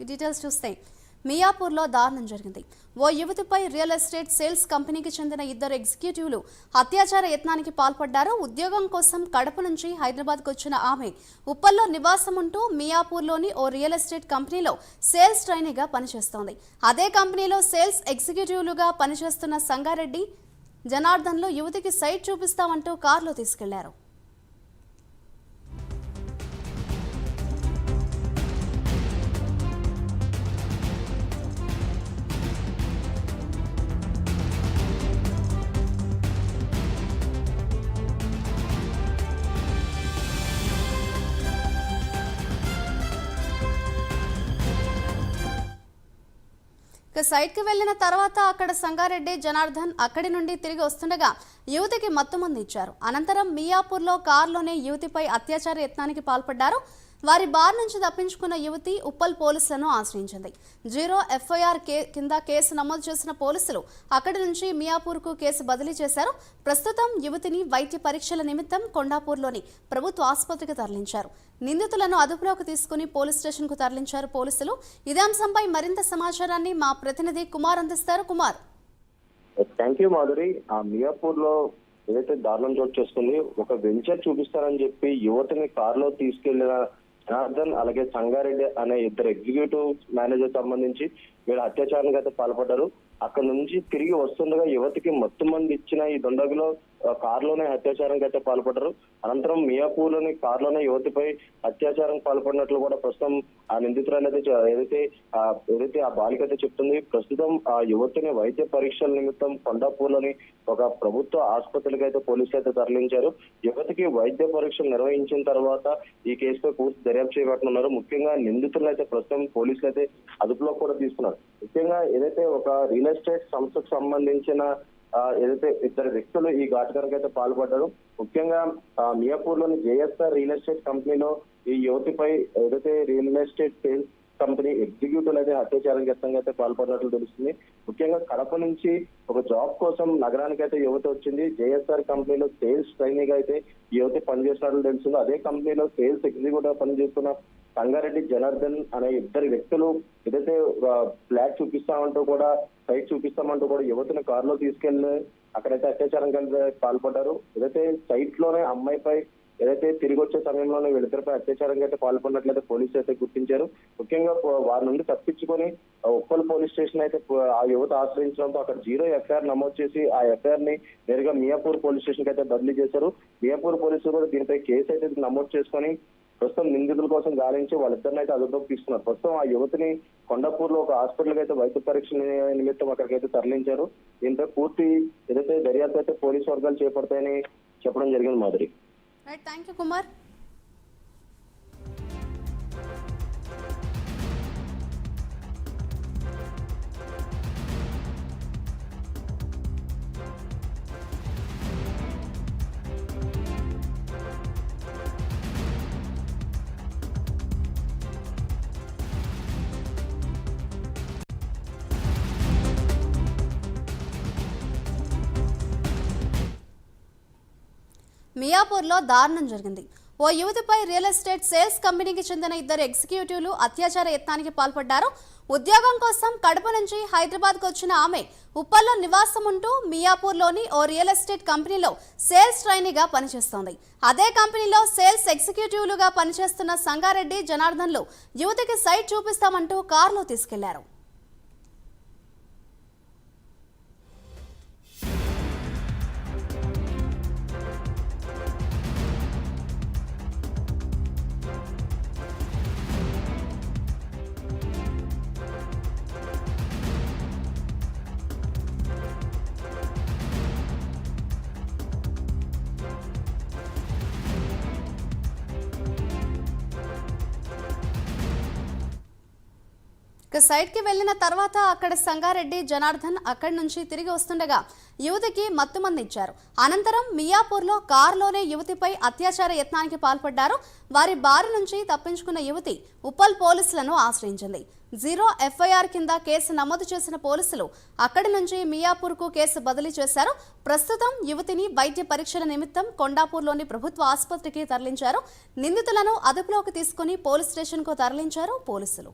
Details చూస్తే మియాపూర్లో దారుణం జరిగింది. ఓ యువతిపై రియల్ ఎస్టేట్ సేల్స్ కంపెనీకి చెందిన ఇద్దరు ఎగ్జిక్యూటివ్లు అత్యాచార యత్నానికి పాల్పడ్డారు. ఉద్యోగం కోసం కడప నుంచి హైదరాబాద్కు వచ్చిన ఆమె ఉప్పల్లో నివాసం ఉంటూ మియాపూర్లోని ఓ రియల్ ఎస్టేట్ కంపెనీలో సేల్స్ ట్రైనీగా పనిచేస్తోంది. అదే కంపెనీలో సేల్స్ ఎగ్జిక్యూటివ్లుగా పనిచేస్తున్న సంగారెడ్డి జనార్దన్లు యువతికి సైట్ చూపిస్తామంటూ కారులో తీసుకెళ్లారు. సైట్కి వెళ్లిన తర్వాత అక్కడ సంగారెడ్డి జనార్దన్ అక్కడి నుండి తిరిగి వస్తుండగా యువతికి మత్తుమందు ఇచ్చారు. అనంతరం మియాపూర్లో కారులోనే యువతిపై అత్యాచార యత్నానికి పాల్పడ్డారు. వారి బార్ నుంచి తప్పించుకున్న యువతి ఉప్పల్ పోలీసులను ఆశ్రయించింది. 0 ఎఫ్ఐఆర్ కింద కేసు నమోదు చేసిన పోలీసులు అక్కడి నుంచి మియాపూర్కు కేసు బదిలీ చేశారు. ప్రస్తుతం యువతిని వైద్య పరీక్షల నిమిత్తం కొండాపూర్లోని ప్రభుత్వ ఆసుపత్రికి తరలించారు. నిందితులను అదుపులోకి తీసుకుని పోలీస్ స్టేషన్కు తరలించారు పోలీసులు. ఇదే అంశంపై మరింత సమాచారాన్ని మా ప్రతినిధి కుమార్ అందిస్తారు. కుమార్. Thank you Madhuri. మియాపూర్ లో ఏదైతే దారుణం చోటు చేసుకుంది, ఒక వెంచర్ చూపిస్తారని చెప్పి యువతిని కారులో తీసుకెళ్లిన జనార్దన్ అలాగే సంగారెడ్డి అనే ఇద్దరు ఎగ్జిక్యూటివ్ మేనేజర్ సంబంధించి వీళ్ళు అత్యాచారానికి అయితే పాల్పడ్డారు. అక్కడ నుంచి తిరిగి వస్తుండగా యువతికి మత్తుమంది ఇచ్చిన ఈ దుండగులో కారులోనే అత్యాచారానికి అయితే పాల్పడ్డారు. అనంతరం మియాపూర్లోని కారులోనే యువతిపై అత్యాచారం పాల్పడినట్లు కూడా ప్రస్తుతం ఆ నిందితురాలు అయితే ఏదైతే ఆ బాలిక అయితే చెప్తుంది. ప్రస్తుతం ఆ యువతిని వైద్య పరీక్షల నిమిత్తం కొండాపూర్లోని ఒక ప్రభుత్వ ఆసుపత్రికి అయితే పోలీసులు అయితే తరలించారు. యువతికి వైద్య పరీక్షలు నిర్వహించిన తర్వాత ఈ కేసుపై పూర్తి దర్యాప్తు చేయబడుతున్నారు. ముఖ్యంగా నిందితులను అయితే ప్రస్తుతం పోలీసులు అయితే అదుపులో కూడా తీసుకున్నారు. ముఖ్యంగా ఏదైతే ఒక రియల్ ఎస్టేట్ సంస్థకు సంబంధించిన ఏదైతే ఇద్దరు వ్యక్తులు ఈ ఘాటుకానికి అయితే పాల్పడ్డారు. ముఖ్యంగా మియాపూర్ లోని జేఎస్ఆర్ రియల్ ఎస్టేట్ కంపెనీలో ఈ యువతిపై ఏదైతే real estate sales company executive అయితే అత్యాచారం యత్నంగా అయితే పాల్పడినట్లు తెలుస్తుంది. ముఖ్యంగా కడప నుంచి ఒక జాబ్ కోసం నగరానికి అయితే యువతి వచ్చింది. జేఎస్ఆర్ కంపెనీలో సేల్స్ ట్రైనీగా అయితే యువతి పనిచేస్తున్నట్లు తెలుస్తుంది. అదే కంపెనీలో సేల్స్ ఎగ్జిక్యూటివ్ పనిచేస్తున్న సంగారెడ్డి జనార్దన్ అనే ఇద్దరు వ్యక్తులు ఏదైతే ఫ్లాట్ చూపిస్తామంటూ కూడా సైట్ చూపిస్తామంటూ కూడా యువతిని కారులో తీసుకెళ్లి అక్కడైతే అత్యాచారం కలిసి పాల్పడ్డారు. ఏదైతే సైట్ లోనే అమ్మాయిపై ఏదైతే తిరిగి వచ్చే సమయంలోనే వీళ్ళిద్దరిపై అత్యాచారంగా అయితే పాల్పడినట్లయితే పోలీసులు అయితే గుర్తించారు. ముఖ్యంగా వారి నుండి తప్పించుకొని ఉప్పల్ పోలీస్ స్టేషన్ అయితే ఆ యువత ఆశ్రయించడంతో అక్కడ 0 ఎఫ్ఐఆర్ నమోదు చేసి ఆ ఎఫ్ఐఆర్ ని నేరుగా మియాపూర్ పోలీస్ స్టేషన్ కి అయితే బదిలీ చేశారు. మియాపూర్ పోలీసులు కూడా దీనిపై కేసు అయితే నమోదు చేసుకొని ప్రస్తుతం నిందితుల కోసం గాలించి వాళ్ళిద్దరిని అయితే అదుపులోకి తీసుకున్నారు. ప్రస్తుతం ఆ యువతిని కొండాపూర్ లో ఒక హాస్పిటల్ అయితే వైద్య పరీక్ష నిమిత్తం అక్కడికైతే తరలించారు. దీంతో పూర్తి ఏదైతే దర్యాప్తు అయితే పోలీసు వర్గాలు చేపడతాయని చెప్పడం జరిగింది. మాధురి. Thank you Kumar. మియాపూర్లో దారుణం జరిగింది. ఓ యువతిపై రియల్ ఎస్టేట్ సేల్స్ కంపెనీకి చెందిన ఇద్దరు ఎగ్జిక్యూటివ్లు అత్యాచార యత్నానికి పాల్పడ్డారు. ఉద్యోగం కోసం కడప నుంచి హైదరాబాద్కు వచ్చిన ఆమె ఉప్పల్లో నివాసం ఉంటూ మియాపూర్లోని ఓ రియల్ ఎస్టేట్ కంపెనీలో సేల్స్ ట్రైనీగా పనిచేస్తోంది. అదే కంపెనీలో సేల్స్ ఎగ్జిక్యూటివ్లుగా పనిచేస్తున్న సంగారెడ్డి జనార్దన్లు యువతికి సైట్ చూపిస్తామంటూ కారులో తీసుకెళ్లారు. సైట్ కి వెళ్లిన తర్వాత అక్కడ సంగారెడ్డి జనార్దన్ అక్కడి నుంచి తిరిగి వస్తుండగా యువతికి మత్తుమందు ఇచ్చారు. అనంతరం మియాపూర్లో కారులోనే యువతిపై అత్యాచార యత్నానికి పాల్పడ్డారు. వారి బారి నుంచి తప్పించుకున్న యువతి ఉప్పల్ పోలీసులను ఆశ్రయించింది. 0 ఎఫ్ఐఆర్ కింద కేసు నమోదు చేసిన పోలీసులు అక్కడి నుంచి మియాపూర్కు కేసు బదిలీ చేశారు. ప్రస్తుతం యువతిని వైద్య పరీక్షల నిమిత్తం కొండాపూర్లోని ప్రభుత్వ ఆసుపత్రికి తరలించారు. నిందితులను అదుపులోకి తీసుకుని పోలీస్ స్టేషన్కు తరలించారు పోలీసులు.